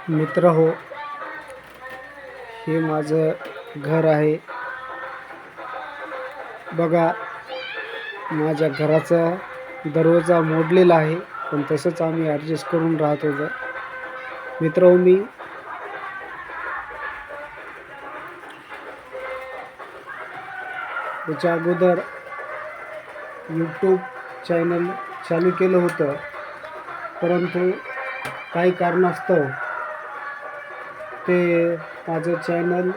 मित्र हो, हे माझं घर आहे बघा. माझ्या घराचा दरवाजा मोडलेला आहे, पण तसंच आम्ही ॲडजस्ट करून राहत होतो. मित्र हो, मी याच्या अगोदर यूट्यूब चॅनल चालू केलं होतं, परंतु काही कारणास्तव ते माझं चॅनल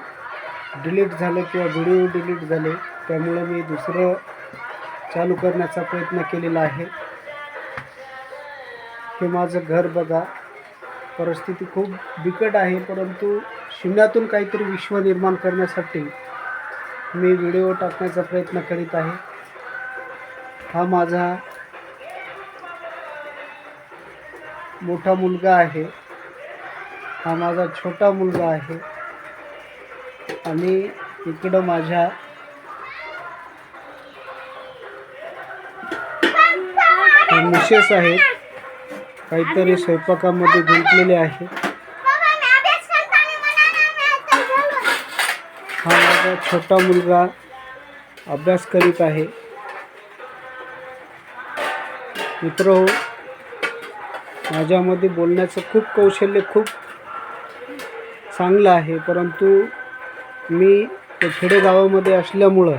डिलीट झालं किंवा व्हिडिओ डिलीट झाले. त्यामुळे मी दुसरं चालू करण्याचा प्रयत्न केलेला आहे. हे माझं घर बघा. परिस्थिती खूप बिकट आहे, परंतु शून्यातून काहीतरी विश्व निर्माण करण्यासाठी मी व्हिडिओ टाकण्याचा प्रयत्न करीत आहे. हा माझा मोठा मुलगा आहे, हा माझा छोटा मुलगा आहे, आणि इकडं माझ्या मिसेस आहेत, काहीतरी स्वयंपाकामध्ये गुंतलेले आहे. हा माझा छोटा मुलगा अभ्यास करीत आहे. मित्र हो, माझ्यामध्ये बोलण्याचं खूप कौशल्य खूप चांगलं आहे, परंतु मी खेडेगावामध्ये असल्यामुळं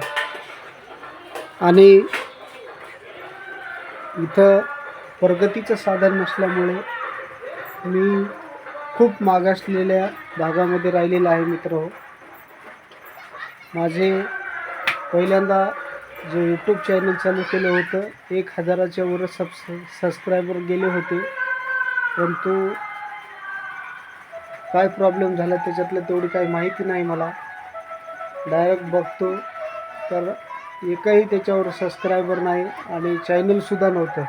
आणि इथं प्रगतीचं साधन नसल्यामुळे मी खूप मागासलेल्या भागामध्ये राहिलेला आहे. मित्र हो, माझे पहिल्यांदा जे यूट्यूब चॅनल चालू केलं होतं 1000च्या वर सबस्क्रायबर गेले होते, परंतु काय प्रॉब्लेम झाला त्याच्यातलं तेवढी काही माहिती नाही मला. डायरेक्ट बघतो तर एकही त्याच्यावर सबस्क्रायबर नाही आणि चॅनलसुद्धा नव्हतं.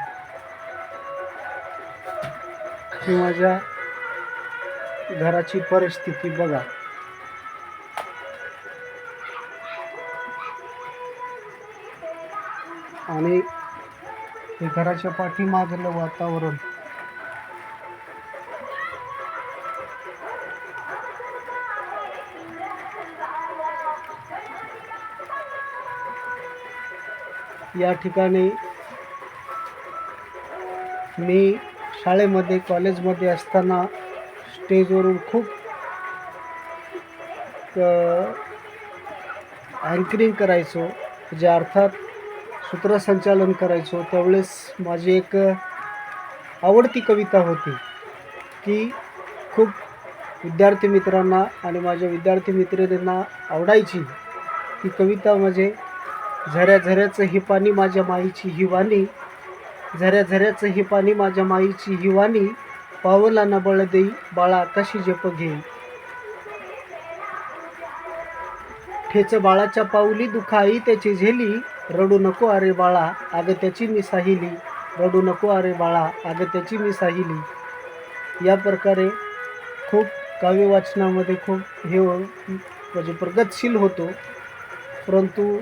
ही माझ्या घराची परिस्थिती बघा. आणि हे घराच्या पाठीमागलं वातावरण या ठिकाणी मी शाळेमध्ये कॉलेजमध्ये असताना स्टेजवरून खूप अँकरिंग करायचो, जे अर्थात सूत्रसंचालन करायचो. त्यावेळेस माझी एक आवडती कविता होती, की खूप विद्यार्थी मित्रांना आणि माझ्या विद्यार्थी मित्रांना आवडायची. ती कविता म्हणजे झऱ्या झऱ्याचं हे पाणी माझ्या माईची ही वाणी, झऱ्या झऱ्याचं हे पाणी माझ्या माईची ही वाणी, पावला न बळ देई बाळा कशी जप घेई, ठेच बाळाच्या पाऊली दुखाई त्याची झेली, रडू नको अरे बाळा अगं त्याची मी साहिली, रडू नको अरे बाळा अगं त्याची मी साहिली. या प्रकारे खूप काव्य वाचनामध्ये खूप हे म्हणजे प्रगतशील होतो, परंतु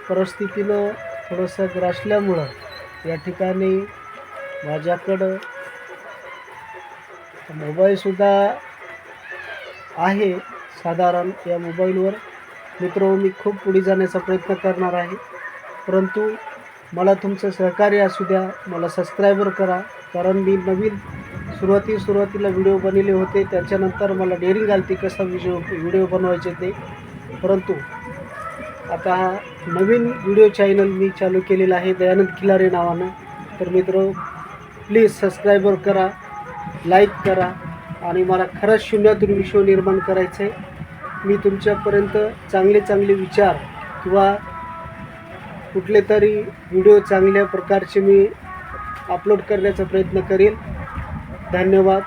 परिस्थितीनं थोडंसं ग्रासल्यामुळं या ठिकाणी माझ्याकडं मोबाईलसुद्धा आहे साधारण. या मोबाईलवर मित्र मी खूप पुढे जाण्याचा प्रयत्न करणार आहे, परंतु मला तुमचं सहकार्य असू द्या. मला सबस्क्रायबर करा, कारण मी नवीन सुरुवातीला व्हिडिओ बनवले होते, त्याच्यानंतर मला डेअरिंग आली कसा व्हिडिओ बनवायचे ते. परंतु आता हा नवीन व्हिडिओ चॅनल मी चालू केलेला आहे दयानंद खिलारे नावानं. तर मित्र प्लीज सबस्क्रायबर करा, लाईक करा, आणि मला खरंच शून्यातून विश्व निर्माण करायचं आहे. मी तुमच्यापर्यंत चांगले विचार किंवा कुठले तरी व्हिडिओ चांगल्या प्रकारचे मी अपलोड करण्याचा प्रयत्न करेन. धन्यवाद.